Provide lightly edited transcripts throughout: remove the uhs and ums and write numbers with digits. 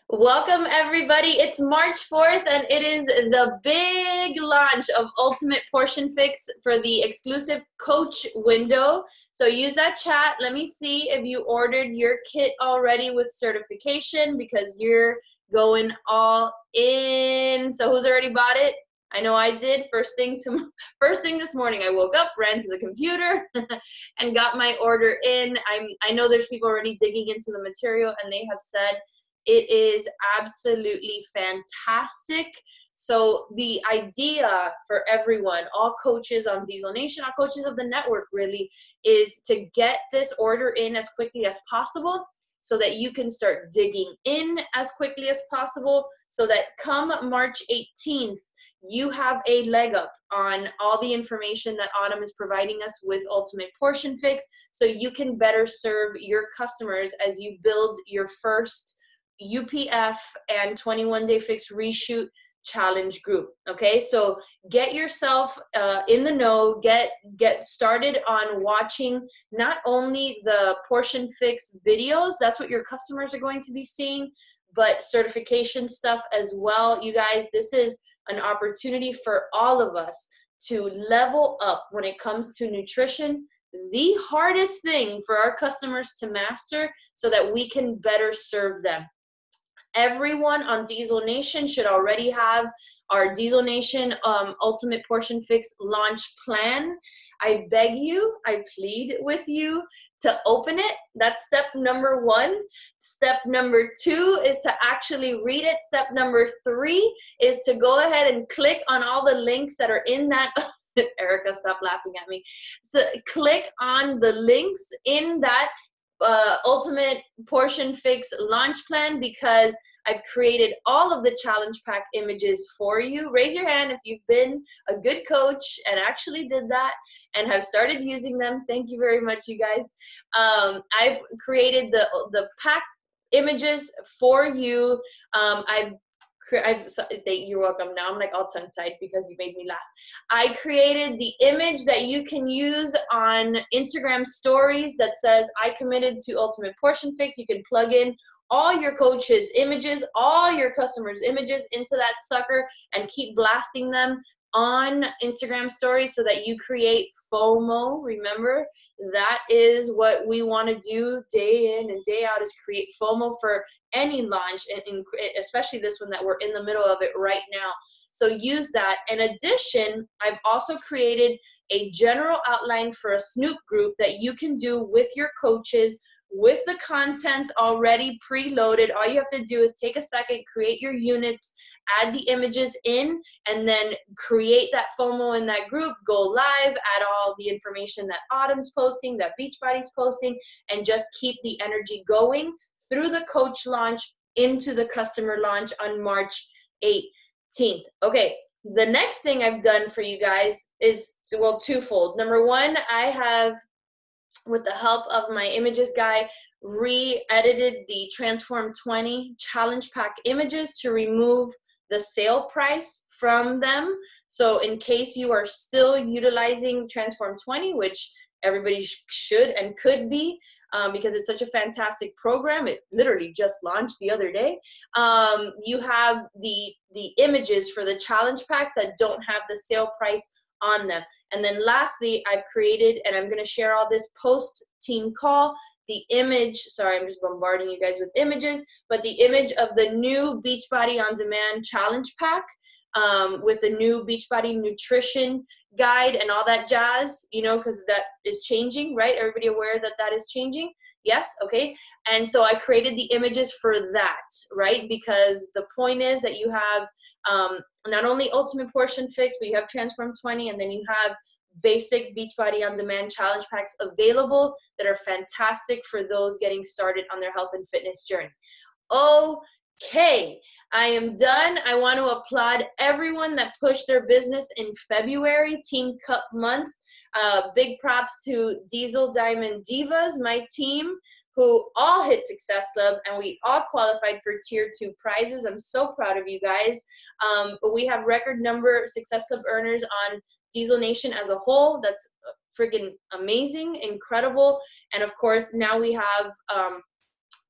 Welcome everybody. It's March 4th and it is the big launch of Ultimate Portion Fix for the exclusive coach window. So use that chat. Let me see if you ordered your kit already with certification because you're going all in. So who's already bought it? I know I did. First thing this morning, I woke up, ran to the computer, and got my order in. I know there's people already digging into the material, and they have said it is absolutely fantastic. So the idea for everyone, all coaches on Diesel Nation, all coaches of the network really, is to get this order in as quickly as possible so that you can start digging in as quickly as possible so that come March 18th, you have a leg up on all the information that Autumn is providing us with Ultimate Portion Fix so you can better serve your customers as you build your first UPF and 21-day fix reshoot challenge group. Okay, so get yourself in the know, get started on watching not only the portion fix videos, that's what your customers are going to be seeing, but certification stuff as well. You guys, this is an opportunity for all of us to level up when it comes to nutrition, the hardest thing for our customers to master so that we can better serve them. Everyone on Diesel Nation should already have our Diesel Nation Ultimate Portion Fix launch plan. I beg you, I plead with you to open it. That's step number 1. Step number 2 is to actually read it. Step number 3 is to go ahead and click on all the links that are in that. Erica, stop laughing at me. So click on the links in that Ultimate Portion Fix launch plan because I've created all of the challenge pack images for you. Raise your hand if you've been a good coach and actually did that and have started using them. Thank you very much, you guys. I've created the pack images for you. You're welcome. Now I'm like all tongue-tied because you made me laugh. I created the image that you can use on Instagram stories that says, I committed to Ultimate Portion Fix. You can plug in all your coaches' images, all your customers' images into that sucker and keep blasting them on Instagram stories so that you create FOMO. Remember, that is what we want to do day in and day out, is create FOMO for any launch, and especially this one that we're in the middle of it right now. So use that. In addition, I've also created a general outline for a Snoop group that you can do with your coaches with the content already preloaded. All you have to do is take a second, create your units, add the images in, and then create that FOMO in that group, go live, add all the information that Autumn's posting, that Beachbody's posting, and just keep the energy going through the coach launch into the customer launch on March 18th. Okay, the next thing I've done for you guys is, well, twofold. Number 1, I have, with the help of my images guy, re-edited the Transform 20 challenge pack images to remove the sale price from them. So in case you are still utilizing Transform 20, which everybody should and could be, because it's such a fantastic program. It literally just launched the other day. You have the images for the challenge packs that don't have the sale price on them. And then lastly, I've created, and I'm going to share all this post team call, the image, sorry, I'm just bombarding you guys with images, but the image of the new Beachbody On Demand challenge pack with the new Beachbody nutrition guide and all that jazz, you know, because that is changing, right? Everybody aware that that is changing? Yes, okay. And so I created the images for that, right? Because the point is that you have not only Ultimate Portion Fix, but you have Transform 20, and then you have basic Beachbody On Demand challenge packs available that are fantastic for those getting started on their health and fitness journey. Okay, I am done. I want to applaud everyone that pushed their business in February, Team Cup month. Big props to Diesel Diamond Divas, my team, who all hit Success Club, and we all qualified for Tier 2 prizes. I'm so proud of you guys. But we have record number Success Club earners on Diesel Nation as a whole. That's freaking amazing, incredible. And of course, now we have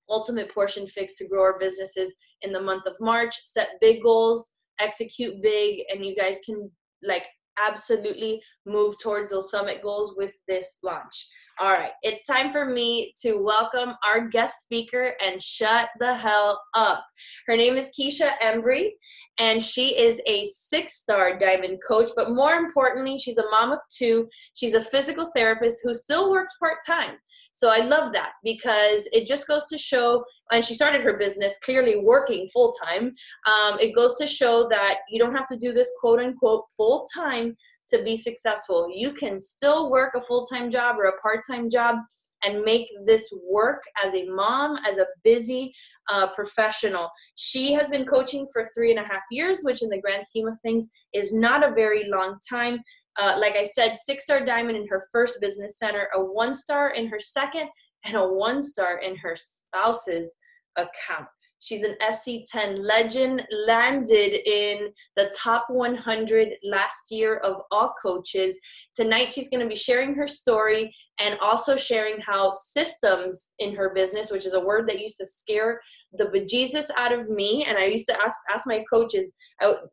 Ultimate Portion Fix to grow our businesses in the month of March. Set big goals, execute big, and you guys can like absolutely move towards those summit goals with this launch. All right, it's time for me to welcome our guest speaker and shut the hell up. Her name is Keisha Embry, and she is a 6-star diamond coach, but more importantly, she's a mom of 2. She's a physical therapist who still works part-time. So I love that because it just goes to show, and she started her business clearly working full-time. It goes to show that you don't have to do this quote unquote full-time to be successful. You can still work a full-time job or a part-time job and make this work as a mom, as a busy professional. She has been coaching for 3.5 years, which in the grand scheme of things is not a very long time. Like I said, 6-star diamond in her first business center, a 1-star in her second, and a 1-star in her spouse's account. She's an SC10 legend, landed in the top 100 last year of all coaches. Tonight, she's going to be sharing her story and also sharing how systems in her business, which is a word that used to scare the bejesus out of me. And I used to ask my coaches,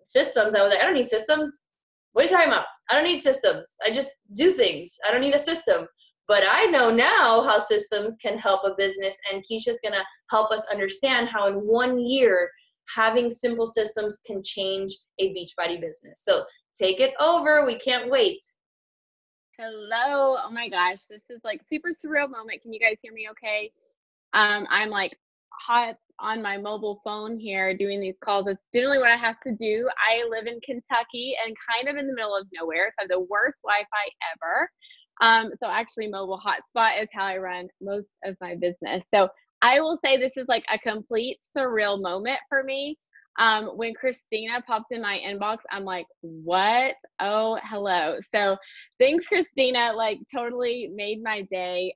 systems, I was like, I don't need systems. What are you talking about? I don't need systems. I just do things. I don't need a system. But I know now how systems can help a business, and Keisha's going to help us understand how in 1 year, having simple systems can change a Beachbody business. So take it over. We can't wait. Hello. Oh my gosh. This is like super surreal moment. Can you guys hear me okay? I'm like hot on my mobile phone here doing these calls. It's generally what I have to do. I live in Kentucky and kind of in the middle of nowhere. So I have the worst Wi-Fi ever. So actually mobile hotspot is how I run most of my business. So I will say this is like a complete surreal moment for me. When Christina popped in my inbox, I'm like, what? Oh, hello. So thanks, Christina, like totally made my day.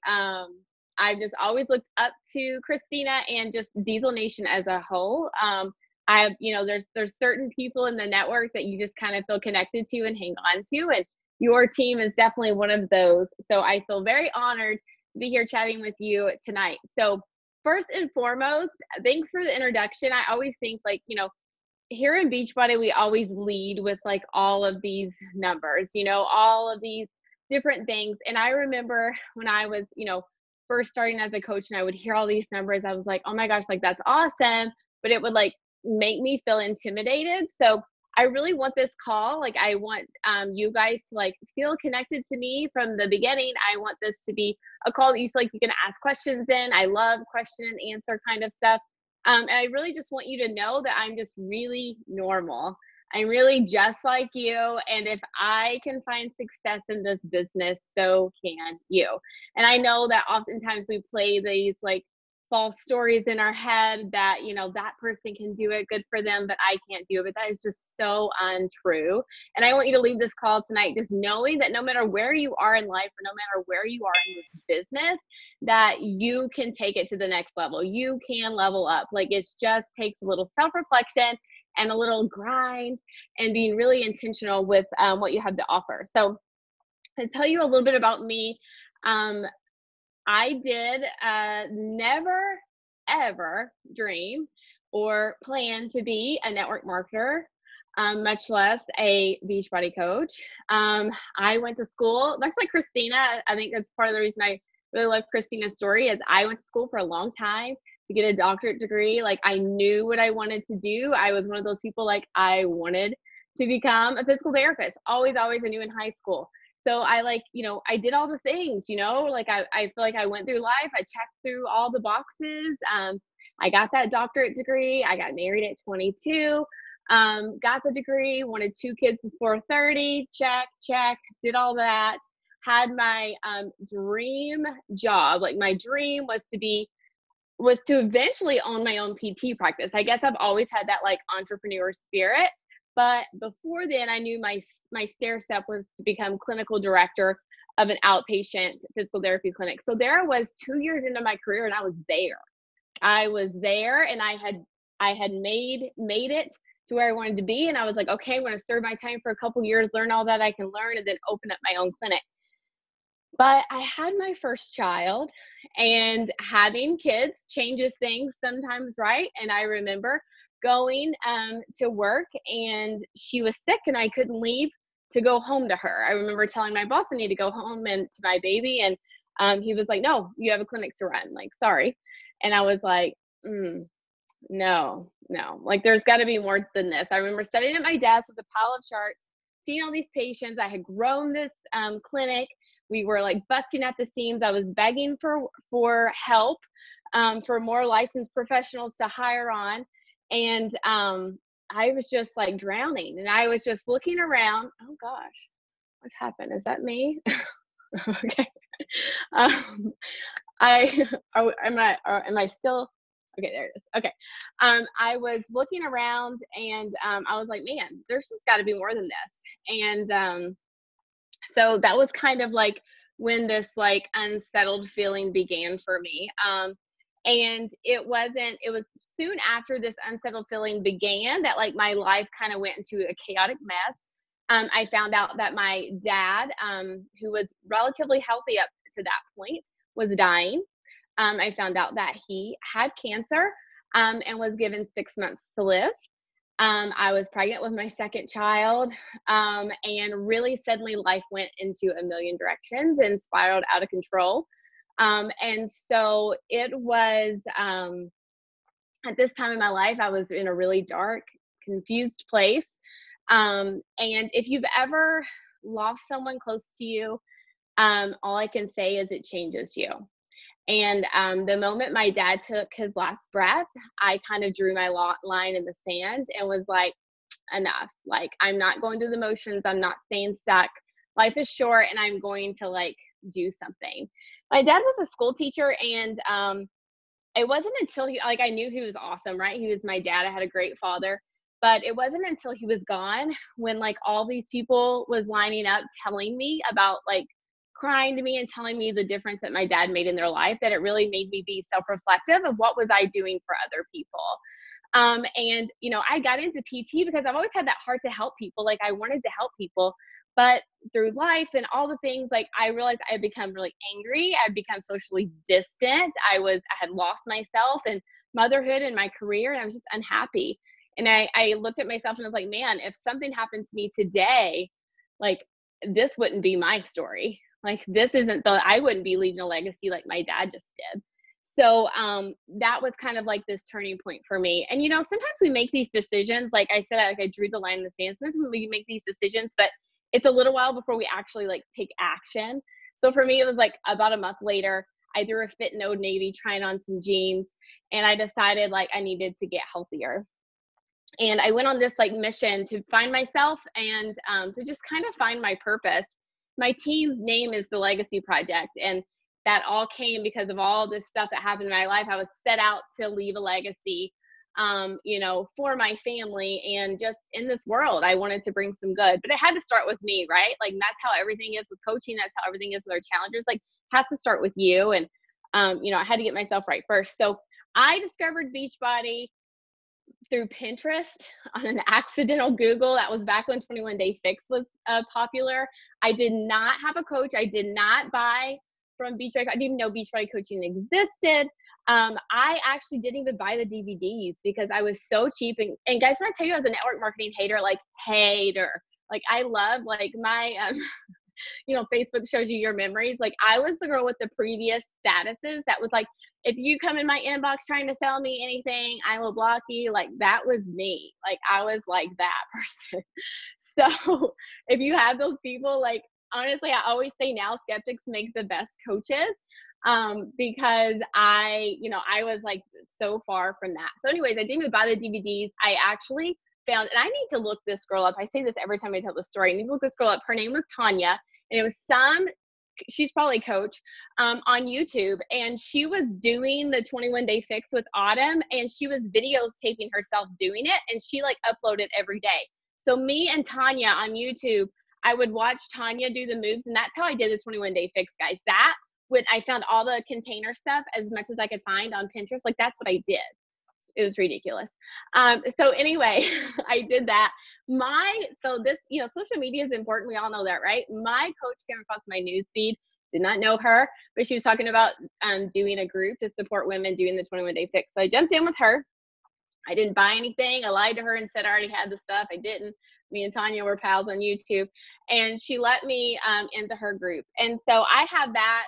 I've just always looked up to Christina and just Diesel Nation as a whole. There's certain people in the network that you just kind of feel connected to and hang on to. And your team is definitely one of those. So I feel very honored to be here chatting with you tonight. So first and foremost, thanks for the introduction. I always think here in Beachbody, we always lead with like all of these numbers, all of these different things. And I remember when I was, first starting as a coach and I would hear all these numbers, I was like, oh my gosh, like that's awesome. But it would like make me feel intimidated. So I really want this call. Like I want you guys to like feel connected to me from the beginning. I want this to be a call that you feel like you can ask questions in. I love question and answer kind of stuff. And I really just want you to know that I'm just really normal. I'm really just like you. And if I can find success in this business, so can you. And I know that oftentimes we play these like false stories in our head that, that person can do it, good for them, but I can't do it. But that is just so untrue. And I want you to leave this call tonight just knowing that no matter where you are in life or no matter where you are in this business, that you can take it to the next level. You can level up. Like it just takes a little self-reflection and a little grind and being really intentional with what you have to offer. So to tell you a little bit about me, I did never, ever dream or plan to be a network marketer, much less a Beachbody coach. I went to school, much like Christina. I think that's part of the reason I really love Christina's story is I went to school for a long time to get a doctorate degree. Like I knew what I wanted to do. I was one of those people like I wanted to become a physical therapist. Always, I knew in high school. So I I did all the things, like I feel like I went through life. I checked through all the boxes. I got that doctorate degree. I got married at 22, got the degree, wanted 2 kids before 30, check, did all that. Had my dream job. Like my dream was to eventually own my own PT practice. I guess I've always had that like entrepreneur spirit. But before then, I knew my stair step was to become clinical director of an outpatient physical therapy clinic. So there I was 2 years into my career and I was there. And I had made it to where I wanted to be. And I was like, okay, I'm going to serve my time for a couple years, learn all that I can learn, and then open up my own clinic. But I had my first child, and having kids changes things sometimes, right? And I remember going to work, and she was sick, and I couldn't leave to go home to her. I remember telling my boss I need to go home and to my baby, and he was like, "No, you have a clinic to run." Like, sorry. And I was like, no, no, like there's got to be more than this. I remember sitting at my desk with a pile of charts, seeing all these patients. I had grown this clinic. We were like busting at the seams. I was begging for help, for more licensed professionals to hire on, and I was just like drowning. And I was just looking around. Oh gosh, what's happened? Is that me? Okay. Um, am I still? Okay, there it is. Okay. I was looking around, and I was like, man, there's just got to be more than this. And so that was kind of like when this like unsettled feeling began for me. And it was soon after this unsettled feeling began that like my life kind of went into a chaotic mess. I found out that my dad, who was relatively healthy up to that point, was dying. I found out that he had cancer, and was given 6 months to live. I was pregnant with my second child, and really suddenly life went into a million directions and spiraled out of control. And so it was, at this time in my life, I was in a really dark, confused place. And if you've ever lost someone close to you, all I can say is it changes you. And the moment my dad took his last breath, I kind of drew my line in the sand and was like, enough. Like, I'm not going through the motions. I'm not staying stuck. Life is short, and I'm going to like do something. My dad was a school teacher, and it wasn't until like, I knew he was awesome, right? He was my dad. I had a great father. But it wasn't until he was gone when like all these people was lining up telling me about like crying to me and telling me the difference that my dad made in their life, that it really made me be self-reflective of what was I doing for other people. And I got into PT because I've always had that heart to help people. Like, I wanted to help people, but through life and all the things, like, I realized I had become really angry. I'd become socially distant. I had lost myself in motherhood and my career, and I was just unhappy. And I looked at myself and I was like, man, if something happened to me today, like, this wouldn't be my story. Like, this isn't I wouldn't be leaving a legacy like my dad just did. So that was kind of like this turning point for me. And sometimes we make these decisions. Like I said, like I drew the line in the sand. Sometimes we make these decisions, but it's a little while before we actually like take action. So for me, it was like about a month later, I threw a fit in Old Navy, trying on some jeans, and I decided like I needed to get healthier. And I went on this like mission to find myself and to just kind of find my purpose. My team's name is the Legacy Project, and that all came because of all this stuff that happened in my life. I was set out to leave a legacy, for my family, and just in this world, I wanted to bring some good. But it had to start with me, right? Like, that's how everything is with coaching. That's how everything is with our challengers. Like, it has to start with you. And I had to get myself right first. So I discovered Beachbody through Pinterest on an accidental Google. That was back when 21 Day Fix was popular. I did not have a coach. I did not buy from Beachbody. I didn't even know Beachbody coaching existed. I actually didn't even buy the DVDs because I was so cheap. And guys, when I tell you I was a network marketing hater, like I love like my, Facebook shows you your memories. Like, I was the girl with the previous statuses that was like, if you come in my inbox trying to sell me anything, I will block you. Like, that was me. Like, I was like that person. So if you have those people, like, honestly, I always say now skeptics make the best coaches, because I was like so far from that. So anyways, I didn't even buy the DVDs. I actually found, and I need to look this girl up. I say this every time I tell the story. I need to look this girl up. Her name was Tanya, and it was she's probably a coach, on YouTube, and she was doing the 21 Day Fix with Autumn, and she was videotaping herself doing it, and she like uploaded every day. So me and Tanya on YouTube, I would watch Tanya do the moves, and that's how I did the 21 Day Fix, guys. That when I found all the container stuff as much as I could find on Pinterest, like that's what I did. It was ridiculous. So anyway, I did that. So this, social media is important. We all know that, right? My coach came across my news feed, did not know her, but she was talking about doing a group to support women doing the 21-day fix. So I jumped in with her. I didn't buy anything. I lied to her and said I already had the stuff. I didn't. Me and Tanya were pals on YouTube, and she let me into her group. And so I have that.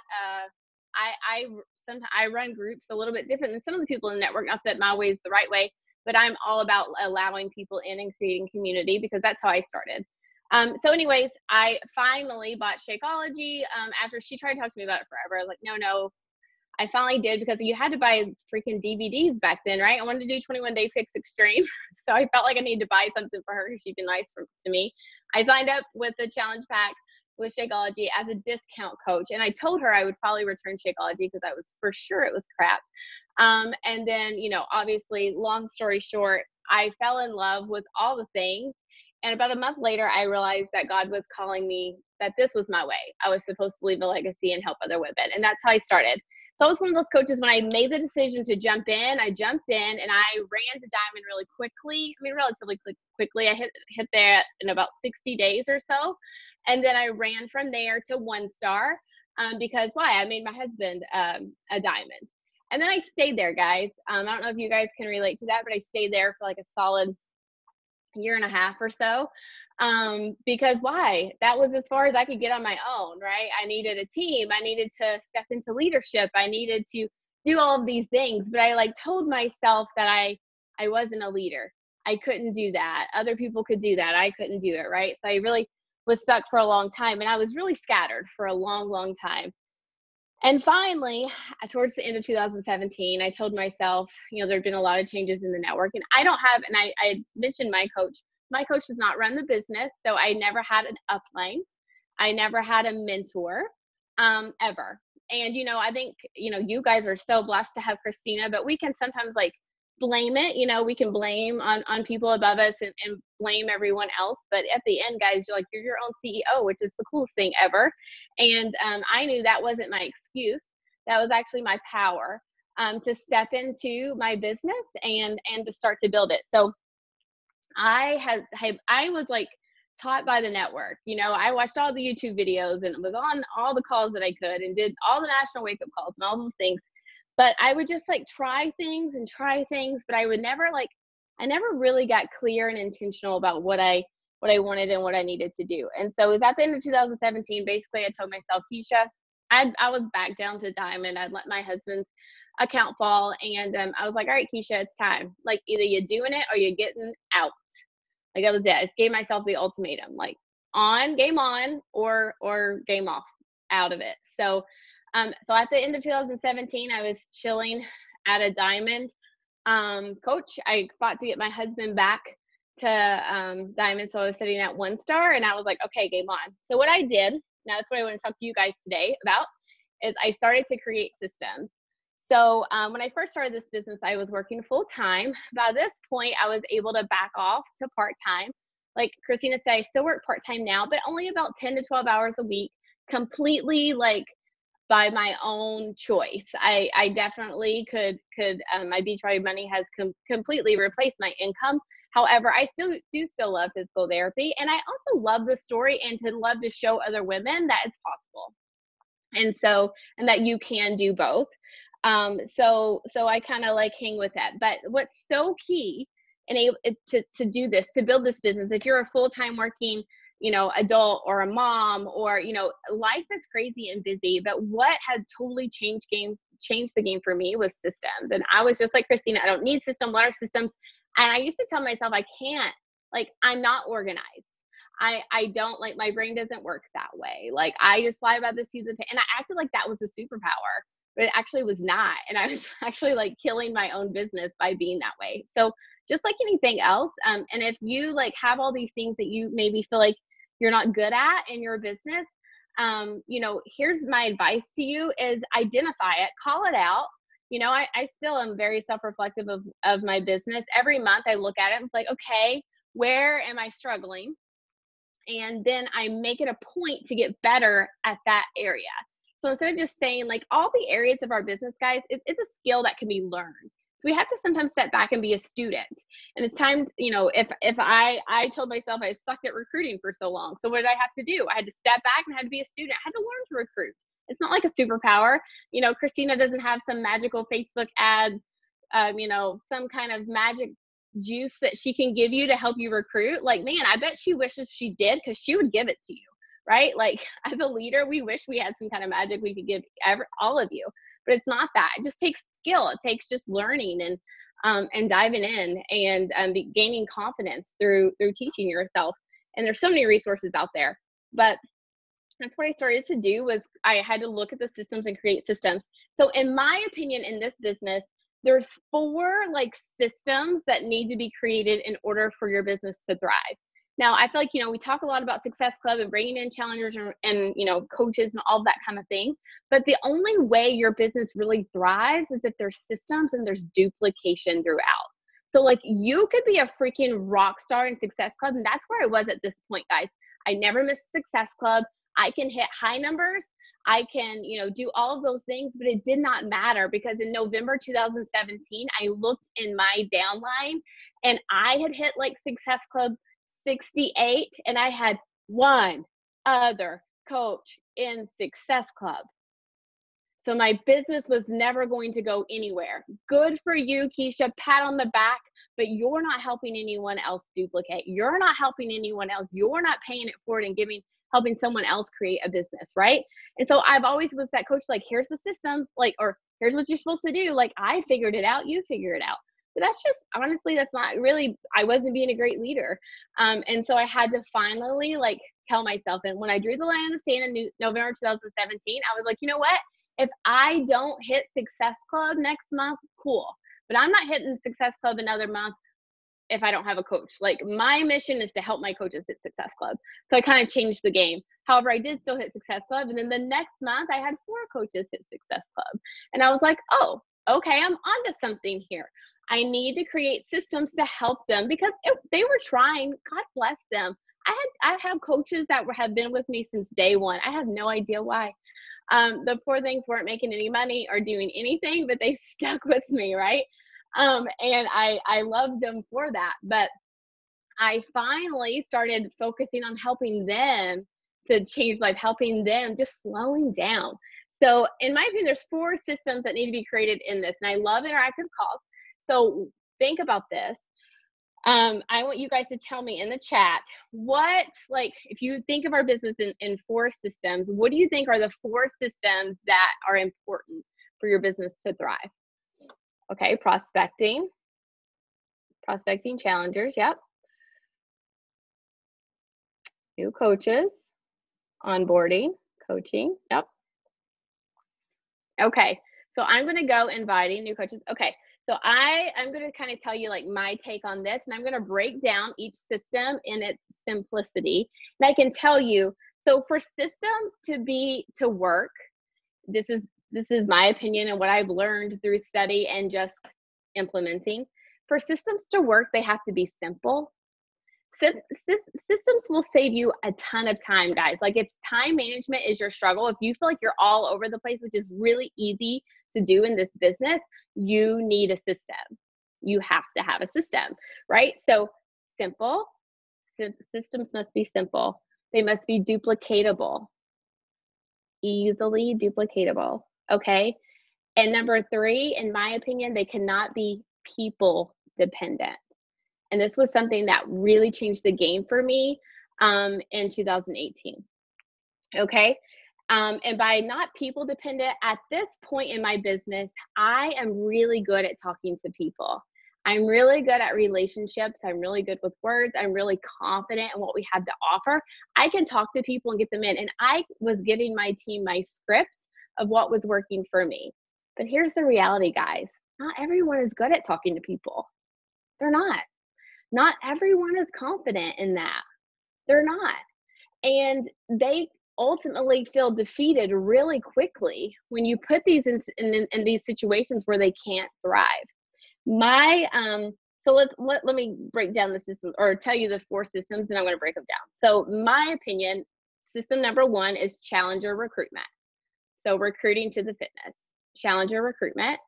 Sometimes I run groups a little bit different than some of the people in the network. Not that my way is the right way, but I'm all about allowing people in and creating community, because that's how I started. So anyways, I finally bought Shakeology after she tried to talk to me about it forever. I was like, no. I finally did, because you had to buy freaking DVDs back then, right? I wanted to do 21-day fix extreme. So I felt like I needed to buy something for her because she'd been nice to me. I signed up with the challenge pack with Shakeology as a discount coach. And I told her I would probably return Shakeology because I was for sure it was crap. And then, obviously, long story short, I fell in love with all the things. And about a month later, I realized that God was calling me, that this was my way. I was supposed to leave a legacy and help other women. And that's how I started. So I was one of those coaches, when I made the decision to jump in, I jumped in and I ran to Diamond really quickly. I mean, relatively quickly. I hit there in about 60 days or so. And then I ran from there to 1-star because why? I made my husband a Diamond. And then I stayed there, guys. I don't know if you guys can relate to that, but I stayed there for like a solid year and a half or so. Because why? That was as far as I could get on my own, right? I needed a team. I needed to step into leadership. I needed to do all of these things, but I told myself that I wasn't a leader. I couldn't do that. Other people could do that. I couldn't do it, right? So I really was stuck for a long time, and I was really scattered for a long, long time. And finally, towards the end of 2017, I told myself, there'd been a lot of changes in the network, and I mentioned my coach. My coach does not run the business, so I never had an upline. I never had a mentor, ever. And, I think, you guys are so blessed to have Christina, but we can sometimes blame it. We can blame on people above us and blame everyone else. But at the end, guys, you're your own CEO, which is the coolest thing ever. And I knew that wasn't my excuse. That was actually my power to step into my business and to start to build it. So I was taught by the network. I watched all the YouTube videos and was on all the calls that I could and did all the national wake up calls and all those things. But I would just try things, but I would never I never really got clear and intentional about what I wanted and what I needed to do. And so it was at the end of 2017, basically I told myself, Keisha, I was back down to Diamond. I'd let my husband's account fall. And I was like, all right, Keisha, it's time. Either you're doing it or you're getting out. That was it. I just gave myself the ultimatum, game on or game off, out of it. So at the end of 2017, I was chilling at a Diamond. Coach, I fought to get my husband back to Diamond. So I was sitting at 1-star, and I was like, okay, game on. So what I did, now that's what I want to talk to you guys today about, is I started to create systems. So when I first started this business, I was working full time. By this point, I was able to back off to part time. Like Christina said, I still work part time now, but only about 10 to 12 hours a week, completely by my own choice. I definitely could my Beachbody money has completely replaced my income. However, I still love physical therapy, and I also love the story and to love to show other women that it's possible, and that you can do both. So I kind of hang with that. But what's so key to do this, to build this business, if you're a full-time working adult or a mom, or life is crazy and busy, but what had totally changed the game for me was systems. And I was just like Christina, I don't need systems. What are systems? And I used to tell myself I can't, I'm not organized. I don't, my brain doesn't work that way. I just fly by the seats of pain. And I acted like that was a superpower, but it actually was not. And I was actually killing my own business by being that way. So just like anything else, and if you have all these things that you maybe feel like you're not good at in your business, here's my advice to you is identify it, call it out. I still am very self-reflective of my business. Every month I look at it and it's okay, where am I struggling? And then I make it a point to get better at that area. So instead of just saying all the areas of our business, guys, it's a skill that can be learned. So we have to sometimes step back and be a student. And it's time, if I told myself I sucked at recruiting for so long. So what did I have to do? I had to step back and I had to be a student. I had to learn to recruit. It's not like a superpower. You know, Christina doesn't have some magical Facebook ad, you know, some kind of magic juice that she can give you to help you recruit. Like, man, I bet she wishes she did, because she would give it to you, right? Like, as a leader, we wish we had some kind of magic we could give all of you, but it's not that. It just takes skill. It takes just learning and diving in and gaining confidence through teaching yourself. And there's so many resources out there, but that's what I started to do. Was I had to look at the systems and create systems. So in my opinion, in this business, there's 4 like systems that need to be created in order for your business to thrive. Now, I feel like, you know, we talk a lot about Success Club and bringing in challengers and you know, coaches and all that kind of thing. But the only way your business really thrives is if there's systems and there's duplication throughout. So like, you could be a freaking rock star in Success Club. And that's where I was at this point, guys. I never missed Success Club. I can hit high numbers. I can, you know, do all of those things, but it did not matter, because in November 2017, I looked in my downline and I had hit like Success Club 68, and I had one other coach in Success Club. So my business was never going to go anywhere. Good for you, Keisha, pat on the back, but you're not helping anyone else duplicate. You're not helping anyone else. You're not paying it forward and helping someone else create a business, right? And so I've always was that coach, like, here's the systems, like, or here's what you're supposed to do. Like, I figured it out, you figure it out. But that's just, honestly, that's not really, I wasn't being a great leader. And so I had to finally like tell myself, and when I drew the line in the sand in November 2017, I was like, you know what? If I don't hit Success Club next month, cool. But I'm not hitting Success Club another month if I don't have a coach. Like, my mission is to help my coaches hit Success Club. So I kind of changed the game. However, I did still hit Success Club. And then the next month I had 4 coaches hit Success Club. And I was like, oh, okay, I'm onto something here. I need to create systems to help them, because they were trying. God bless them. I have coaches that have been with me since day one. I have no idea why. The poor things weren't making any money or doing anything, but they stuck with me, right? And I love them for that. But I finally started focusing on helping them to change life, helping them, just slowing down. So in my opinion, there's 4 systems that need to be created in this. And I love interactive calls. So think about this. I want you guys to tell me in the chat, what, like, if you think of our business in 4 systems, what do you think are the 4 systems that are important for your business to thrive? Okay, prospecting challengers, yep. New coaches, onboarding, coaching, yep. Okay, so I'm gonna go inviting new coaches. Okay, so I'm gonna kind of tell you like my take on this, and I'm gonna break down each system in its simplicity. And I can tell you, so for systems to work, this is my opinion and what I've learned through study and just implementing. For systems to work, they have to be simple. Systems will save you a ton of time, guys. Like, if time management is your struggle, if you feel like you're all over the place, which is really easy to do in this business, you need a system. You have to have a system, right? So simple, systems must be simple. They must be duplicatable, easily duplicatable, okay? And number 3, in my opinion, they cannot be people dependent. And this was something that really changed the game for me in 2018. Okay. And by not people dependent, at this point in my business, I am really good at talking to people. I'm really good at relationships. I'm really good with words. I'm really confident in what we have to offer. I can talk to people and get them in. And I was giving my team my scripts of what was working for me. But here's the reality, guys. Not everyone is good at talking to people. They're not. Not everyone is confident in that. They're not. And they ultimately feel defeated really quickly when you put these in these situations where they can't thrive. So let me break down the system, or tell you the 4 systems, and I'm going to break them down. So my opinion, system number 1 is challenger recruitment. So recruiting to the fitness. Challenger recruitment.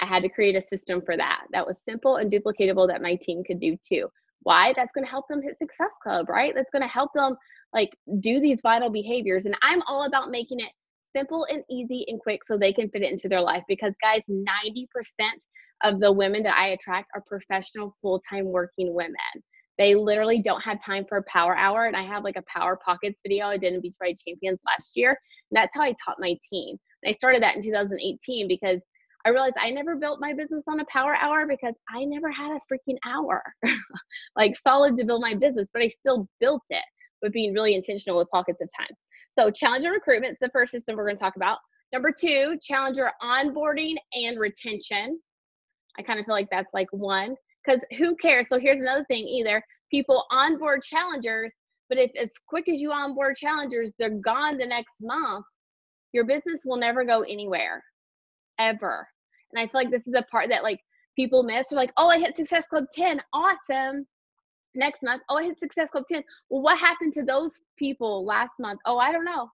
I had to create a system for that. That was simple and duplicatable that my team could do too. Why? That's going to help them hit Success Club, right? That's going to help them like do these vital behaviors. And I'm all about making it simple and easy and quick so they can fit it into their life. Because guys, 90% of the women that I attract are professional, full-time working women. They literally don't have time for a power hour. And I have like a Power Pockets video I did in Beachbody Champions last year. And that's how I taught my team. And I started that in 2018 because I realized I never built my business on a power hour because I never had a freaking hour like solid to build my business, but I still built it with being really intentional with pockets of time. So challenger recruitment is the first system we're going to talk about. Number 2, challenger onboarding and retention. I kind of feel like that's like one, because who cares? So here's another thing, either people onboard challengers, but if as quick as you onboard challengers, they're gone the next month, your business will never go anywhere, ever. And I feel like this is a part that like people miss. They're like, oh, I hit Success Club 10. Awesome. Next month, oh, I hit Success Club 10. Well, what happened to those people last month? Oh, I don't know.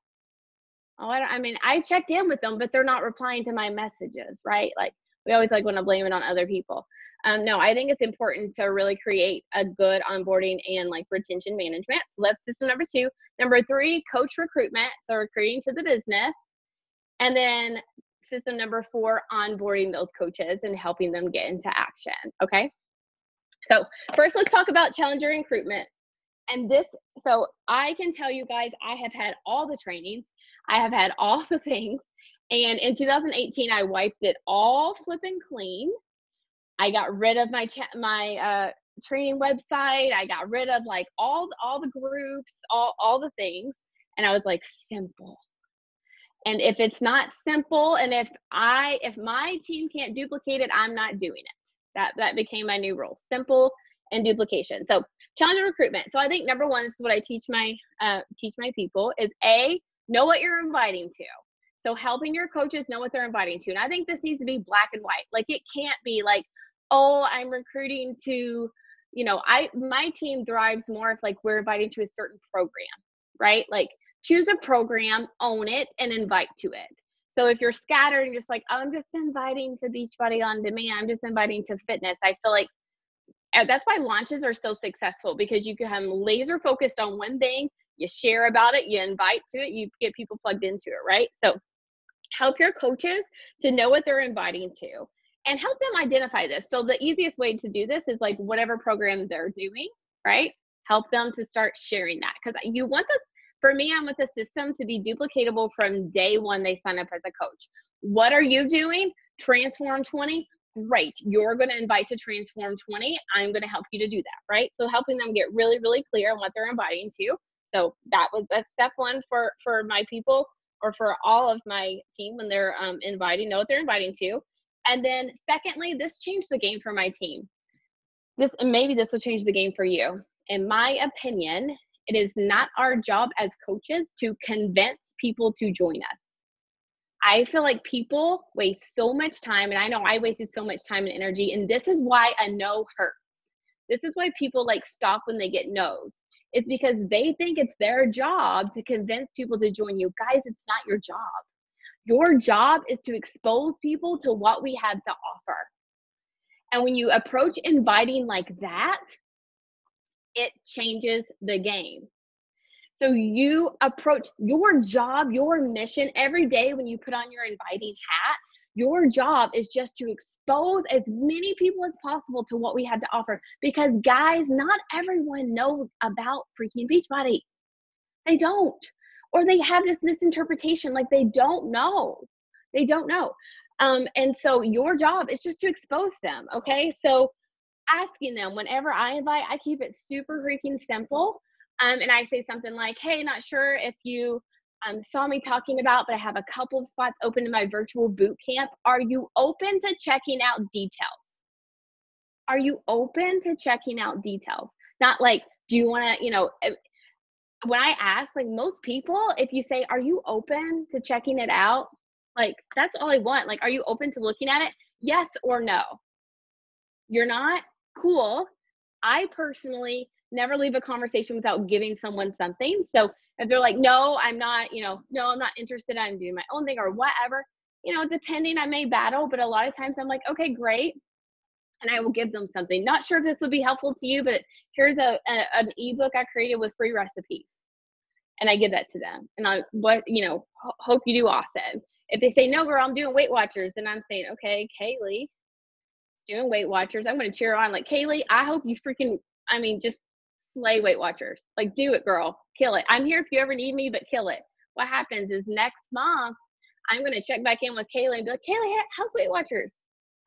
Oh, I mean, I checked in with them, but they're not replying to my messages, right? Like we always like want to blame it on other people. No, I think it's important to really create a good onboarding and like retention management. So that's system number 2. Number 3, coach recruitment. So recruiting to the business. And then system number 4, onboarding those coaches and helping them get into action. Okay. So first, let's talk about challenger recruitment. And this, so I can tell you guys, I have had all the trainings. I have had all the things. And in 2018, I wiped it all flipping clean. I got rid of my training website. I got rid of like all the groups, all the things. And I was like, simple. And if it's not simple, and if my team can't duplicate it, I'm not doing it. That became my new rule: simple and duplication. So challenger recruitment. So I think number 1, this is what I teach my people, is know what you're inviting to. So helping your coaches know what they're inviting to. And I think this needs to be black and white. Like it can't be like, oh, I'm recruiting to, my team thrives more if like we're inviting to a certain program, right? Like choose a program, own it, and invite to it. So if you're scattered and just like, oh, I'm just inviting to Beachbody on Demand, I'm just inviting to fitness, I feel like that's why launches are so successful, because you can have laser focused on one thing, you share about it, you invite to it, you get people plugged into it, right? So help your coaches to know what they're inviting to and help them identify this. So the easiest way to do this is like whatever program they're doing, right? Help them to start sharing that, because you want this. For me, I want the system to be duplicatable from day one they sign up as a coach. What are you doing? Transform 20. Great. You're going to invite to Transform 20. I'm going to help you to do that, right? So helping them get really, really clear on what they're inviting to. So that's step 1 for my people, or for all of my team when they're know what they're inviting to. And then secondly, this changed the game for my team. Maybe this will change the game for you. In my opinion, it is not our job as coaches to convince people to join us. I feel like people waste so much time, and I know I wasted so much time and energy, and this is why a no hurts. This is why people like stop when they get no's. It's because they think it's their job to convince people to join you. Guys, it's not your job. Your job is to expose people to what we have to offer. And when you approach inviting like that, it changes the game. So you approach your job, your mission every day when you put on your inviting hat. Your job is just to expose as many people as possible to what we have to offer. Because guys, not everyone knows about freaking Beachbody. They don't. Or they have this misinterpretation, like they don't know. They don't know. And so your job is just to expose them, okay? So asking them, whenever I invite, I keep it super freaking simple. And I say something like, hey, not sure if you saw me talking about, but I have a couple of spots open in my virtual boot camp. Are you open to checking out details? Are you open to checking out details? Not like, do you want to, when I ask, like most people, if you say, are you open to checking it out? Like, that's all I want. Like, are you open to looking at it? Yes or no? You're not? Cool. I personally never leave a conversation without giving someone something. So if they're like, no, I'm not, no, I'm not interested. I'm doing my own thing or whatever, depending, I may battle, but a lot of times I'm like, okay, great. And I will give them something. Not sure if this will be helpful to you, but here's an ebook I created with free recipes. and I give that to them. And hope you do awesome. If they say, no, girl, I'm doing Weight Watchers, then I'm saying, okay, Kaylee, doing Weight Watchers. I'm going to cheer on, like, Kaylee, I hope you freaking, just slay Weight Watchers. Like, do it, girl. Kill it. I'm here if you ever need me, but kill it. What happens is next month, I'm going to check back in with Kaylee and be like, Kaylee, how's Weight Watchers?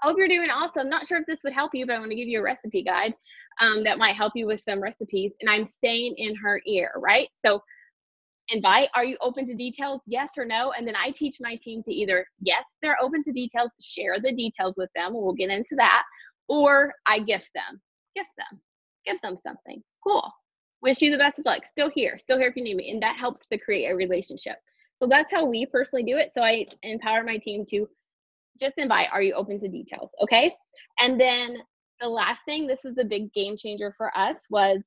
I hope you're doing awesome. Not sure if this would help you, but I'm going to give you a recipe guide that might help you with some recipes. And I'm staying in her ear, right? So invite, are you open to details? Yes or no? And then I teach my team to either, yes, they're open to details, share the details with them. We'll get into that. Or I gift them, give them something. Cool. Wish you the best of luck. Still here if you need me. And that helps to create a relationship. So that's how we personally do it. So I empower my team to just invite, are you open to details? Okay. And then the last thing, this is a big game changer for us, was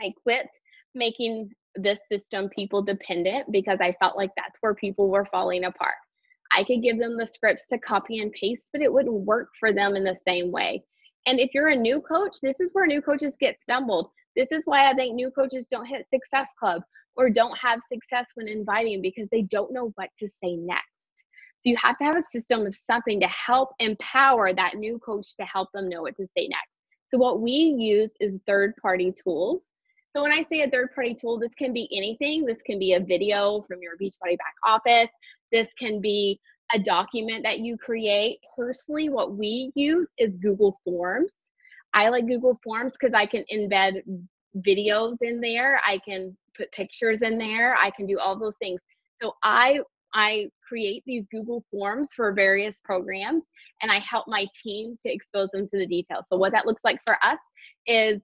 I quit making this system people dependent because I felt like that's where people were falling apart. I could give them the scripts to copy and paste, but it wouldn't work for them in the same way. And if you're a new coach, this is where new coaches get stumbled. This is why I think new coaches don't hit Success Club or don't have success when inviting, because they don't know what to say next. So you have to have a system of something to help empower that new coach to help them know what to say next. So what we use is third-party tools. So when I say a third-party tool, this can be anything. This can be a video from your Beachbody back office. This can be a document that you create. Personally, what we use is Google Forms. I like Google Forms because I can embed videos in there. I can put pictures in there. I can do all those things. So I create these Google Forms for various programs, and I help my team to expose them to the details. So what that looks like for us is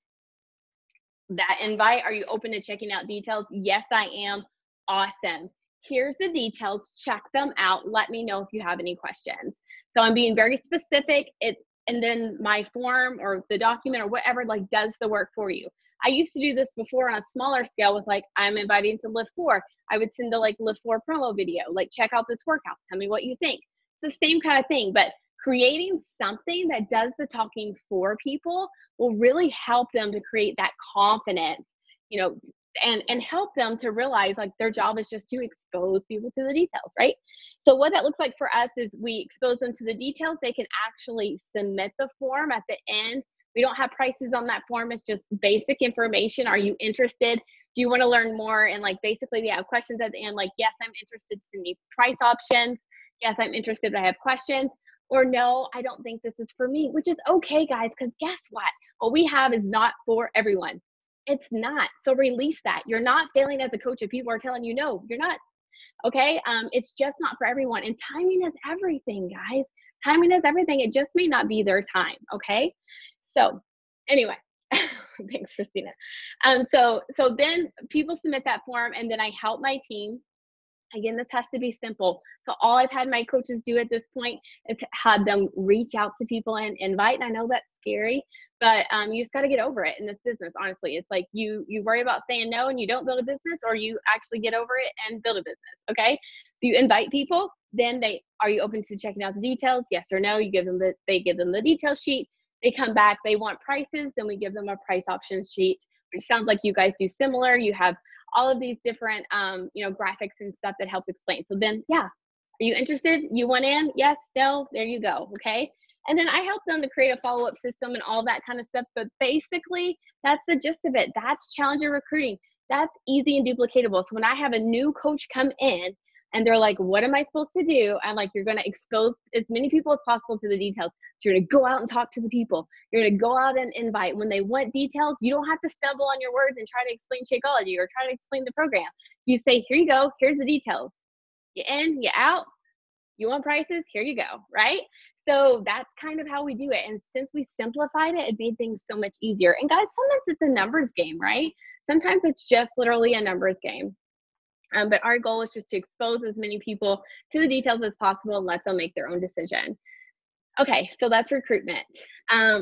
that invite, are you open to checking out details? Yes, I am. Awesome. Here's the details. Check them out. Let me know if you have any questions. So I'm being very specific. And then my form or the document or whatever does the work for you. I used to do this before on a smaller scale with I'm inviting to Lift 4. I would send the Lift 4 promo video, check out this workout. Tell me what you think. It's the same kind of thing, but creating something that does the talking for people will really help them to create that confidence, and help them to realize their job is just to expose people to the details, right? So what that looks like for us is we expose them to the details. They can actually submit the form at the end. We don't have prices on that form. It's just basic information. Are you interested? Do you want to learn more? And basically they have questions at the end, yes, I'm interested in the price options. Yes, I'm interested, but I have questions. Or no, I don't think this is for me, which is okay, guys, because guess what we have is not for everyone. It's not. So release that. You're not failing as a coach if people are telling you no, you're not. Okay. It's just not for everyone. And timing is everything, guys. Timing is everything. It just may not be their time. Okay. So anyway, thanks, Christina. So then people submit that form, and then I help my team. Again, this has to be simple. So all I've had my coaches do at this point is had them reach out to people and invite. And I know that's scary, but you just got to get over it in this business. Honestly, it's you worry about saying no and you don't build a business, or you actually get over it and build a business. Okay. So you invite people, then are you open to checking out the details? Yes or no. They give them the detail sheet. They come back, they want prices. Then we give them a price option sheet, which sounds like you guys do similar. You have all of these different, graphics and stuff that helps explain. So then, yeah, are you interested? You want in? Yes, no, there you go. Okay. And then I help them to create a follow-up system and all that kind of stuff. But basically, that's the gist of it. That's Challenger Recruiting. That's easy and duplicatable. So when I have a new coach come in and they're like, what am I supposed to do? I'm like, you're going to expose as many people as possible to the details. So you're going to go out and talk to the people. You're going to go out and invite. When they want details, you don't have to stumble on your words and try to explain Shakeology or try to explain the program. You say, here you go. Here's the details. You in, you out. You want prices? Here you go, right? So that's kind of how we do it. And since we simplified it, it made things so much easier. And guys, sometimes it's a numbers game, right? Sometimes it's just literally a numbers game. But our goal is just to expose as many people to the details as possible and let them make their own decision. Okay, so that's recruitment,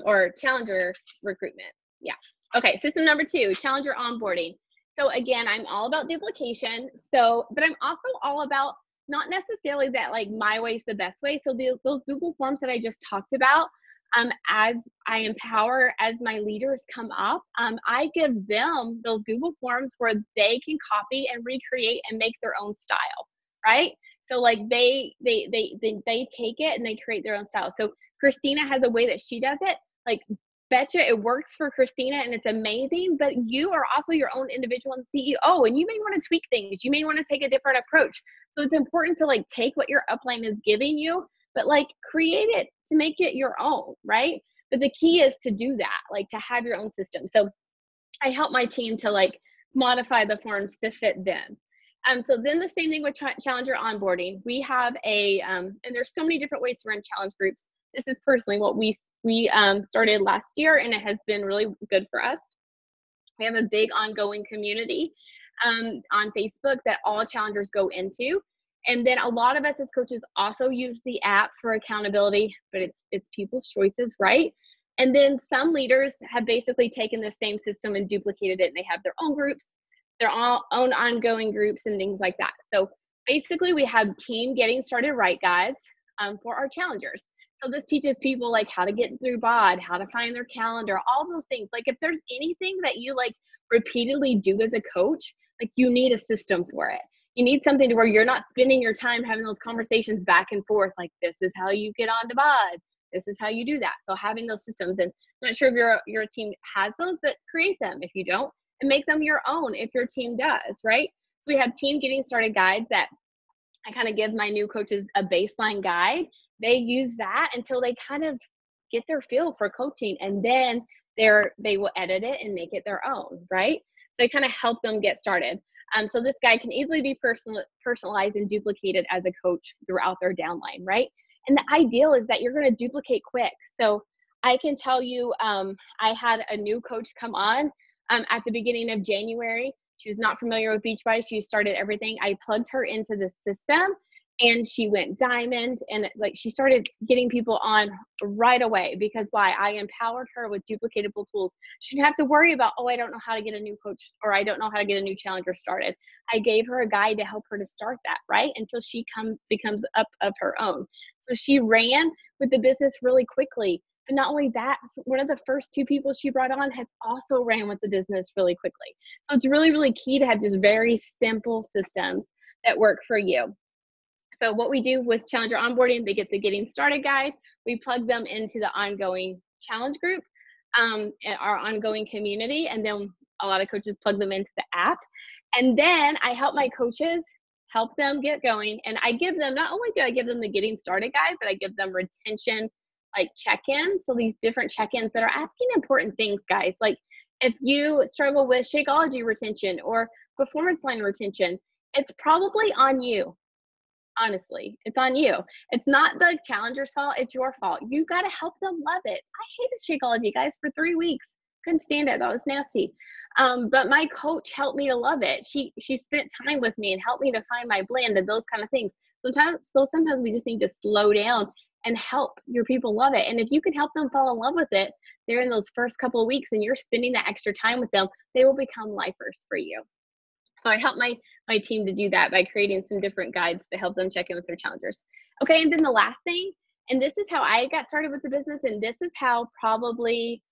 or Challenger Recruitment. Yeah. Okay, system number 2, Challenger onboarding. So again, I'm all about duplication. But I'm also all about not necessarily that my way is the best way. So those Google Forms that I just talked about, As I empower, as my leaders come up, I give them those Google Forms where they can copy and recreate and make their own style, right? So like they take it and they create their own style. So Christina has a way that she does it. Like, betcha it works for Christina and it's amazing, but you are also your own individual and CEO, and you may want to tweak things. You may want to take a different approach. So it's important to like take what your upline is giving you, but like create it to make it your own, right? But the key is to do that, like to have your own system. So I help my team to like modify the forms to fit them. So then the same thing with challenger onboarding. We have and there's so many different ways to run challenge groups. This is personally what we started last year, and it has been really good for us. We have a big ongoing community on Facebook that all challengers go into. And then a lot of us as coaches also use the app for accountability, but it's people's choices, right? And then some leaders have basically taken the same system and duplicated it, and they have their own groups, their own ongoing groups and things like that. So basically we have team getting started right guides for our challengers. So this teaches people like how to get through BOD, how to find their calendar, all those things. Like if there's anything that you like repeatedly do as a coach, like you need a system for it. You need something to where you're not spending your time having those conversations back and forth, like this is how you get on to BOD. This is how you do that. So having those systems, and I'm not sure if your team has those, but create them if you don't, and make them your own if your team does, right? So we have team getting started guides that I kind of give my new coaches a baseline guide. They use that until they kind of get their feel for coaching, and then they will edit it and make it their own, right? So I kind of help them get started. So this guide can easily be personalized and duplicated as a coach throughout their downline, right? And the ideal is that you're going to duplicate quick. So I can tell you, I had a new coach come on at the beginning of January. She was not familiar with Beachbody. She started everything. I plugged her into the system, and she went diamond, and like she started getting people on right away. Because why? I empowered her with duplicatable tools. She didn't have to worry about, oh, I don't know how to get a new coach, or I don't know how to get a new challenger started. I gave her a guide to help her to start that, right? Until she becomes up of her own. So she ran with the business really quickly. But not only that, one of the first 2 people she brought on has also ran with the business really quickly. So it's really, really key to have just very simple systems that work for you. So what we do with challenger onboarding, they get the getting started guide. We plug them into the ongoing challenge group, our ongoing community, and then a lot of coaches plug them into the app. And then I help my coaches help them get going. And I give them, not only do I give them the getting started guide, but I give them retention, like check-ins. So these different check-ins that are asking important things, guys. Like if you struggle with Shakeology retention or performance line retention, it's probably on you. Honestly, it's on you. It's not the challenger's fault. It's your fault. You got to help them love it. I hated Shakeology, guys, for 3 weeks. Couldn't stand it. That was nasty. But my coach helped me to love it. She spent time with me and helped me to find my blend and those kind of things. Sometimes we just need to slow down and help your people love it. And if you can help them fall in love with it, they're in those first couple of weeks and you're spending that extra time with them, they will become lifers for you. So I help my team to do that by creating some different guides to help them check in with their challengers. Okay, and then the last thing, and this is how I got started with the business, and this is how probably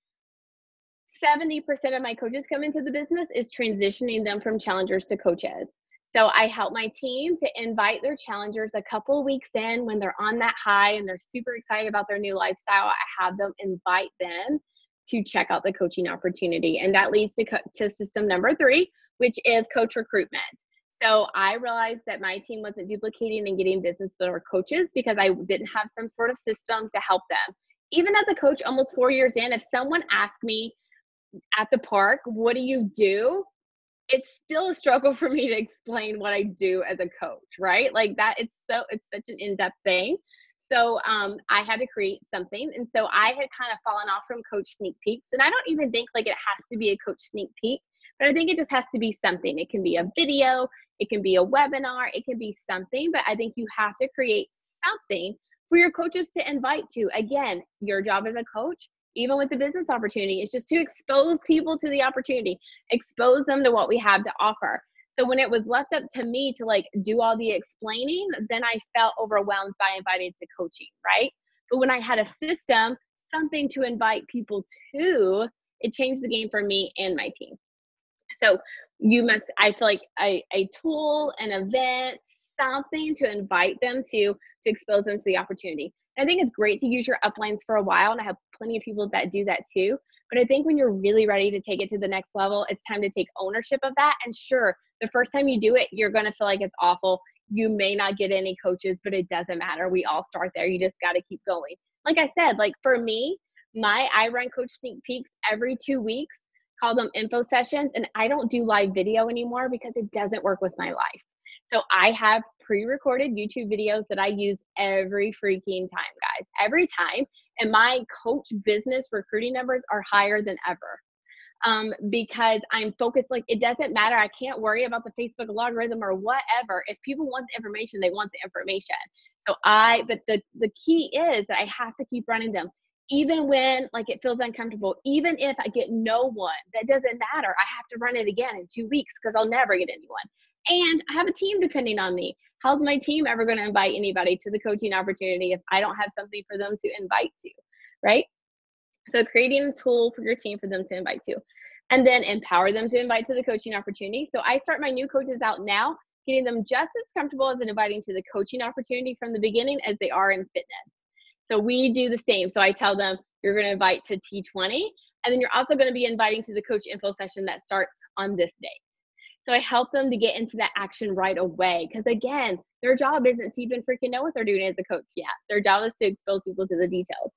70% of my coaches come into the business, is transitioning them from challengers to coaches. So I help my team to invite their challengers a couple weeks in when they're on that high and they're super excited about their new lifestyle. I have them invite them to check out the coaching opportunity. And that leads to system number 3, which is coach recruitment. So I realized that my team wasn't duplicating and getting business builder coaches because I didn't have some sort of system to help them. Even as a coach, almost 4 years in, if someone asked me at the park, what do you do? It's still a struggle for me to explain what I do as a coach, right? Like that, it's such an in-depth thing. So I had to create something. And so I had kind of fallen off from coach sneak peeks. And I don't even think like it has to be a coach sneak peek, but I think it just has to be something. It can be a video, it can be a webinar, it can be something, but I think you have to create something for your coaches to invite to. Again, your job as a coach, even with the business opportunity, is just to expose people to the opportunity, expose them to what we have to offer. So when it was left up to me to like do all the explaining, then I felt overwhelmed by invited to coaching, right? But when I had a system, something to invite people to, it changed the game for me and my team. So I feel like a tool, an event, something to invite them to expose them to the opportunity. And I think it's great to use your uplines for a while, and I have plenty of people that do that too. But I think when you're really ready to take it to the next level, it's time to take ownership of that. And sure, the first time you do it, you're going to feel like it's awful. You may not get any coaches, but it doesn't matter. We all start there. You just got to keep going. Like I said, like for me, I run coach sneak peeks every 2 weeks, call them info sessions, and I don't do live video anymore because it doesn't work with my life. So I have pre-recorded YouTube videos that I use every freaking time, guys, every time. And my coach business recruiting numbers are higher than ever. Because I'm focused. Like, it doesn't matter. I can't worry about the Facebook algorithm or whatever. If people want the information, they want the information. But the key is that I have to keep running them. Even when like it feels uncomfortable, even if I get no one, that doesn't matter. I have to run it again in 2 weeks because I'll never get anyone. And I have a team depending on me. How's my team ever going to invite anybody to the coaching opportunity if I don't have something for them to invite to, right? So creating a tool for your team for them to invite to, and then empower them to invite to the coaching opportunity. So I start my new coaches out now, getting them just as comfortable as inviting to the coaching opportunity from the beginning as they are in fitness. So we do the same. So I tell them you're going to invite to T20, and then you're also going to be inviting to the coach info session that starts on this date. So I help them to get into that action right away. Because again, their job isn't to even freaking know what they're doing as a coach yet. Their job is to expose people to the details.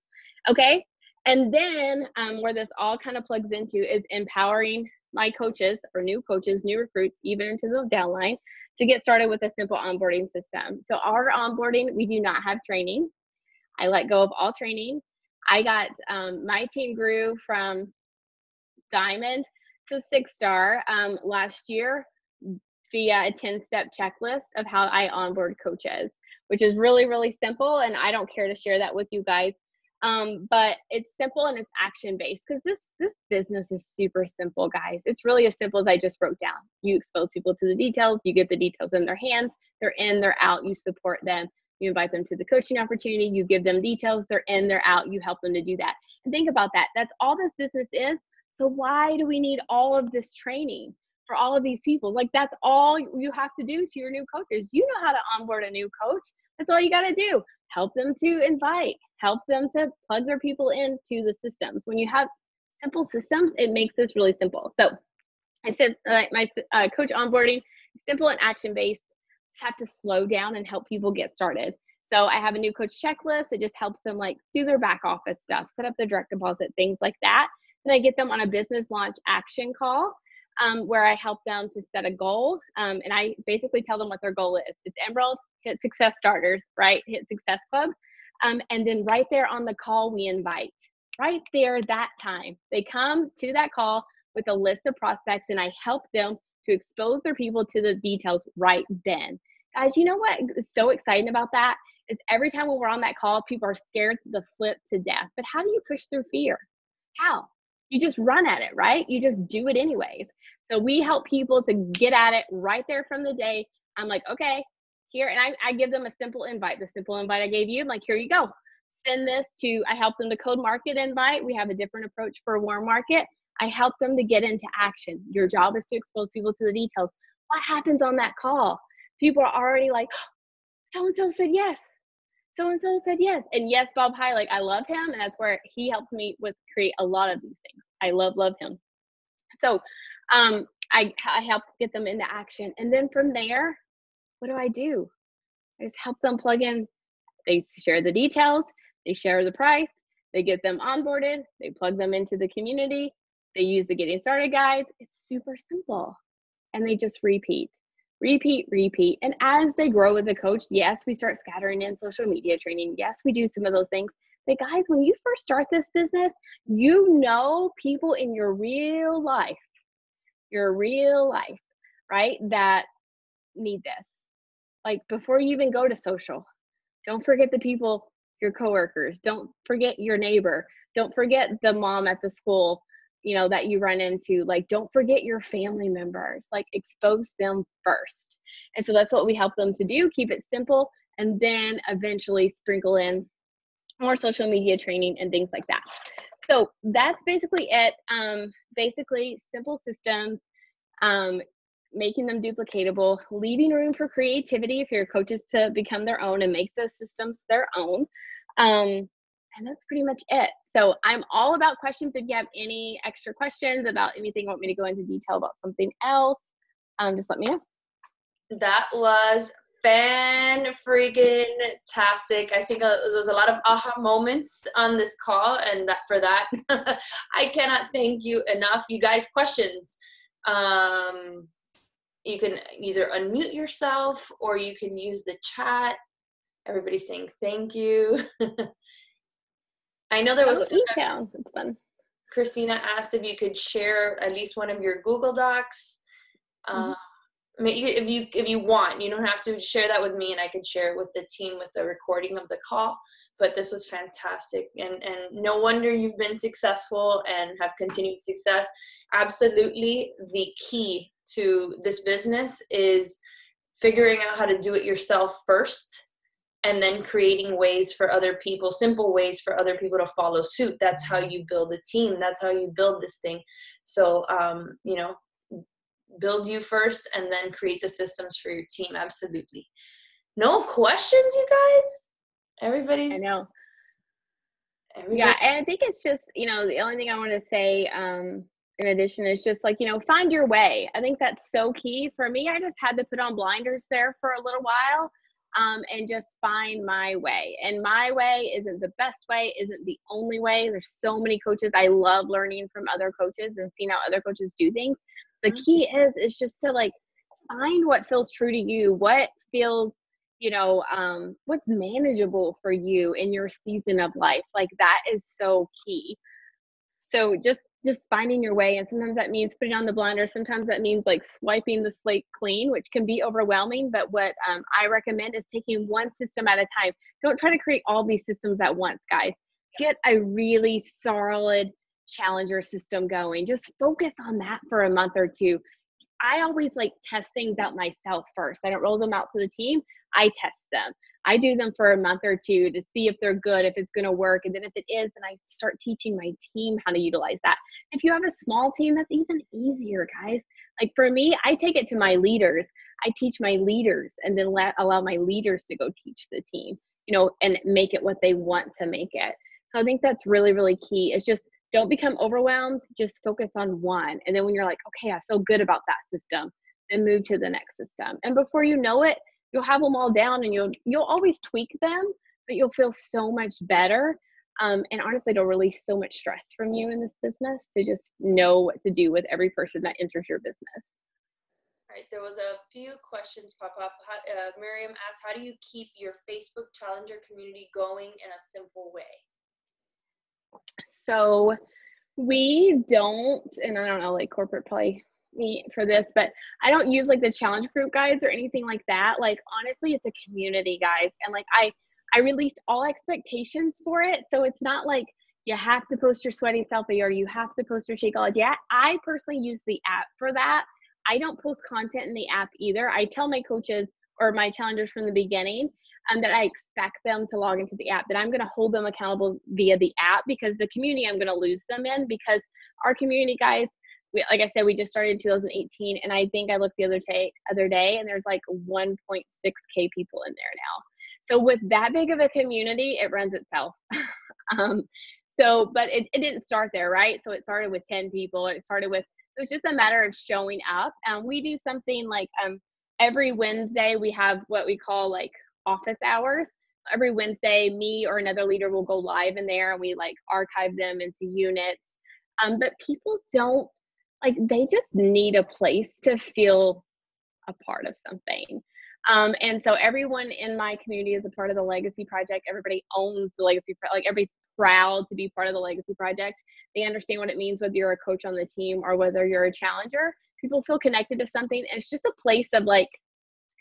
Okay. And then where this all kind of plugs into is empowering my coaches or new coaches, new recruits, even into the downline, to get started with a simple onboarding system. So our onboarding, we do not have training. I let go of all training. I got, my team grew from diamond to 6-star last year via a 10-step checklist of how I onboard coaches, which is really, really simple. And I don't care to share that with you guys. But it's simple and it's action-based because this business is super simple, guys. It's really as simple as I just broke down. You expose people to the details, you get the details in their hands, they're in, they're out, you support them. You invite them to the coaching opportunity, you give them details, they're in, they're out, you help them to do that. And think about that. That's all this business is. So why do we need all of this training for all of these people? Like, that's all you have to do to your new coaches. You know how to onboard a new coach. That's all you got to do. Help them to invite, help them to plug their people into the systems. When you have simple systems, it makes this really simple. So I said my coach onboarding, simple and action-based. Have to slow down and help people get started. So I have a new coach checklist. It just helps them like do their back office stuff, set up their direct deposit, things like that. Then I get them on a business launch action call where I help them to set a goal. And I basically tell them what their goal is. It's Emerald, hit Success Starters, right? Hit Success Club. And then right there on the call, we invite. Right there that time. They come to that call with a list of prospects and I help them to expose their people to the details right then. Guys, you know what is so exciting about that is every time when we're on that call, people are scared to flip to death. But how do you push through fear? How? You just run at it, right? You just do it anyways. So we help people to get at it right there from the day. I'm like, okay, here, and I give them a simple invite. The simple invite I gave you, I'm like, here you go. Send this to, I help them to code market invite. We have a different approach for warm market. I help them to get into action. Your job is to expose people to the details. What happens on that call? People are already like, so-and-so said yes. So-and-so said yes. And yes, Bob High, like I love him. And that's where he helps me with create a lot of these things. I love him. So I help get them into action. And then from there, what do? I just help them plug in. They share the details. They share the price. They get them onboarded. They plug them into the community. They use the getting started guides. It's super simple. And they just repeat. And as they grow as a coach, yes, we start scattering in social media training. Yes, we do some of those things. But guys, when you first start this business, you know people in your real life, right, that need this. Like before you even go to social, don't forget the people, your coworkers. Don't forget your neighbor. Don't forget the mom at the school, that you run into. Like, don't forget your family members. Like, expose them first. And so that's what we help them to do. Keep it simple, and then eventually sprinkle in more social media training and things like that. So that's basically it. Basically simple systems, making them duplicatable, leaving room for creativity for your coaches to become their own and make those systems their own. And that's pretty much it. So I'm all about questions. If you have any extra questions about anything, want me to go into detail about something else, just let me know. That was fan-freaking-tastic. I think there was a lot of aha moments on this call, and that for that, I cannot thank you enough. You guys, questions. You can either unmute yourself or you can use the chat. Everybody's saying thank you. I know there was e-town. It's fun. Christina asked if you could share at least one of your Google Docs. If you want, you don't have to share that with me, and I could share it with the team with the recording of the call. But this was fantastic, and no wonder you've been successful and have continued success. Absolutely, the key to this business is figuring out how to do it yourself first, and then creating ways for other people, simple ways for other people to follow suit. That's how you build a team. That's how you build this thing. So, build you first and then create the systems for your team. Absolutely. No questions, you guys? Everybody's. I know. Yeah, and I think it's just, the only thing I want to say in addition is just like, find your way. I think that's so key. For me, I just had to put on blinders there for a little while and just find my way. And my way isn't the best way, isn't the only way. There's so many coaches. I love learning from other coaches and seeing how other coaches do things. The key is just to like find what feels true to you, what feels, what's manageable for you in your season of life. Like that is so key. So just finding your way. And sometimes that means putting on the blinders. Sometimes that means like swiping the slate clean, which can be overwhelming. But what I recommend is taking one system at a time. Don't try to create all these systems at once, guys. Get a really solid challenger system going. Just focus on that for a month or two. I always like test things out myself first. I don't roll them out to the team. I test them. I do them for a month or two to see if they're good, if it's going to work. And then if it is, then I start teaching my team how to utilize that. If you have a small team, that's even easier, guys. Like for me, I take it to my leaders. I teach my leaders and then allow my leaders to go teach the team, and make it what they want to make it. So I think that's really, really key. It's just don't become overwhelmed. Just focus on one. And then when you're like, okay, I feel good about that system, then move to the next system. And before you know it, you'll have them all down and you'll always tweak them, but you'll feel so much better. And honestly, it'll release so much stress from you in this business to just know what to do with every person that enters your business. All right, there was a few questions pop up. Miriam asked, how do you keep your Facebook Challenger community going in a simple way? So we don't, and I don't know, like corporate probably me for this, but I don't use like the challenge group guides or anything like that. Like honestly, it's a community, guys. And like I released all expectations for it. So it's not like you have to post your sweaty selfie or you have to post your Shakeology. Yeah, I personally use the app for that. I don't post content in the app either. I tell my coaches or my challengers from the beginning that I expect them to log into the app, that I'm going to hold them accountable via the app, because the community I'm going to lose them in, because our community, guys, like I said, we just started in 2018, and I think I looked the other day and there's like 1.6K people in there now. So with that big of a community, it runs itself. But it didn't start there, right? So it started with 10 people. It was just a matter of showing up. We do something like every Wednesday we have what we call like office hours. Every Wednesday, me or another leader will go live in there and we like archive them into units. But people don't, like, they just need a place to feel a part of something. And so everyone in my community is a part of the Legacy Project. Everybody owns the Legacy Project. Like everybody's proud to be part of the Legacy Project. They understand what it means, whether you're a coach on the team or whether you're a challenger. People feel connected to something. And it's just a place of like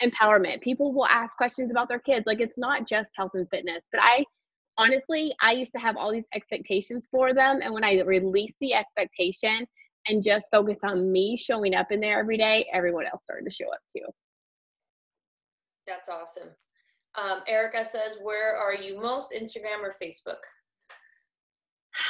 empowerment. People will ask questions about their kids. Like it's not just health and fitness, but I used to have all these expectations for them. And when I released the expectation and just focused on me showing up in there every day, everyone else started to show up too. That's awesome. Erica says, where are you most, Instagram or Facebook?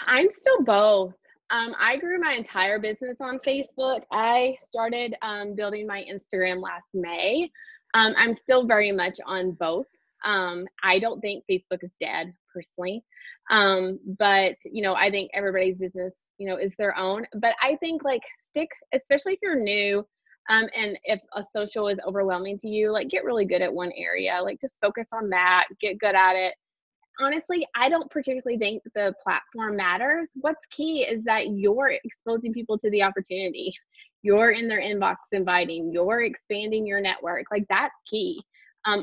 I'm still both. I grew my entire business on Facebook. I started building my Instagram last May. I'm still very much on both. I don't think Facebook is dead personally. But I think everybody's business, is their own. But I think like stick, especially if you're new, and if a social is overwhelming to you, like get really good at one area, like just focus on that, get good at it. Honestly, I don't particularly think the platform matters. What's key is that you're exposing people to the opportunity. You're in their inbox inviting, you're expanding your network. Like that's key.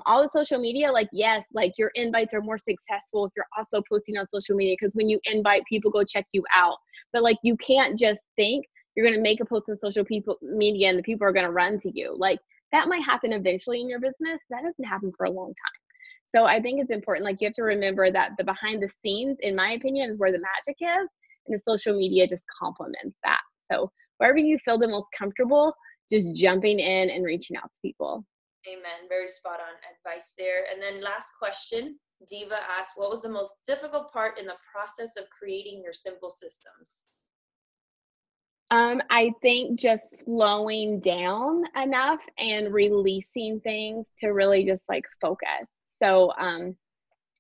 All the social media, like, yes, like your invites are more successful if you're also posting on social media, because when you invite, people go check you out. But like, you can't just think you're going to make a post on social media and the people are going to run to you. Like that might happen eventually in your business. That doesn't happen for a long time. So I think it's important, like you have to remember that the behind the scenes, in my opinion, is where the magic is, and the social media just complements that. So wherever you feel the most comfortable, just jumping in and reaching out to people. Amen. Very spot on advice there. And then last question, Diva asked, what was the most difficult part in the process of creating your simple systems? I think just slowing down enough and releasing things to really just like focus. So,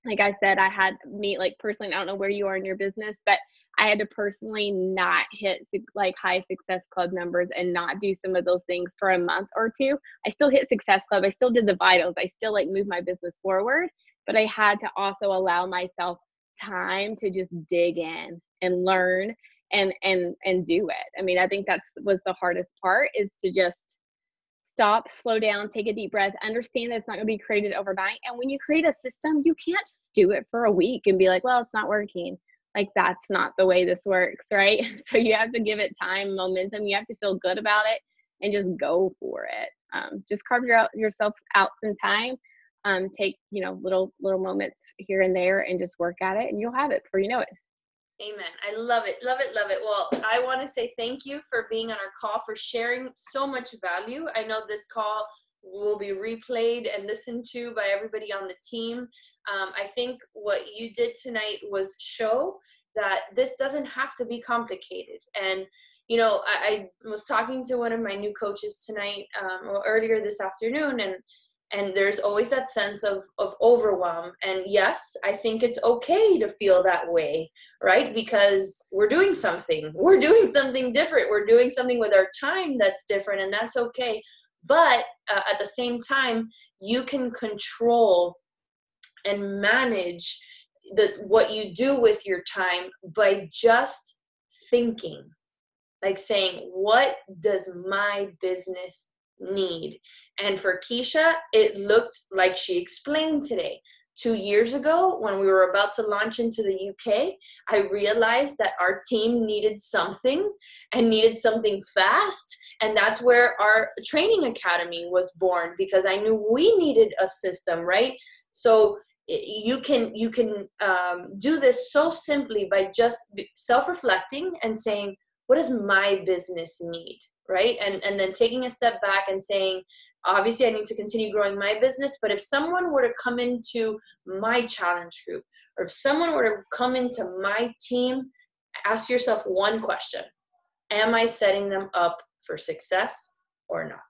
like I said, I had me like personally, I don't know where you are in your business, but I had to personally not hit like high success club numbers and not do some of those things for a month or two. I still hit success club. I still did the vitals. I still like moved my business forward, but I had to also allow myself time to just dig in and learn and do it. I mean, I think that's was the hardest part, is to just stop, slow down, take a deep breath, understand that it's not going to be created overnight. And when you create a system, you can't just do it for a week and be like, well, it's not working. Like that's not the way this works, right? So you have to give it time, momentum. You have to feel good about it and just go for it. Just carve yourself out some time. Take, little moments here and there and just work at it, and you'll have it before you know it. Amen. I love it. Love it. Love it. Well, I want to say thank you for being on our call, for sharing so much value. I know this call will be replayed and listened to by everybody on the team. I think what you did tonight was show that this doesn't have to be complicated. And, I was talking to one of my new coaches tonight, or earlier this afternoon, and there's always that sense of overwhelm. And yes, I think it's okay to feel that way, right? Because we're doing something different. We're doing something with our time that's different, and that's okay. But at the same time, you can control and manage what you do with your time by just thinking, like saying, what does my business need? And for Keisha, it looked like she explained today. 2 years ago, when we were about to launch into the UK, I realized that our team needed something and needed something fast. And that's where our training academy was born, because I knew we needed a system, right? So you can do this so simply by just self-reflecting and saying, what does my business need, right? And then taking a step back and saying, obviously I need to continue growing my business, but if someone were to come into my challenge group, or if someone were to come into my team, ask yourself one question: am I setting them up for success or not?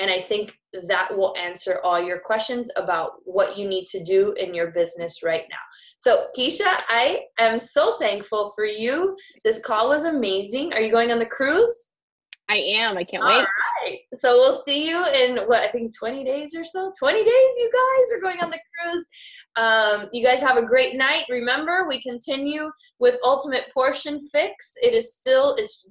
And I think that will answer all your questions about what you need to do in your business right now. So Keisha, I am so thankful for you. This call was amazing. Are you going on the cruise? I am. I can't All wait. right. So we'll see you in, I think 20 days or so. 20 days, you guys are going on the cruise. You guys have a great night. Remember, we continue with Ultimate Portion Fix. It's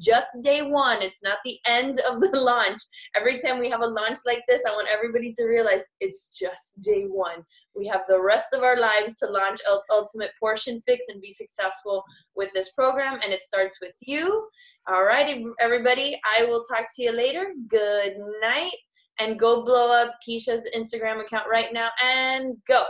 just day one. It's not the end of the launch. Every time we have a launch like this, I want everybody to realize it's just day one. We have the rest of our lives to launch Ultimate Portion Fix and be successful with this program. And it starts with you. All right, everybody, I will talk to you later. Good night, and go blow up Keisha's Instagram account right now, and go.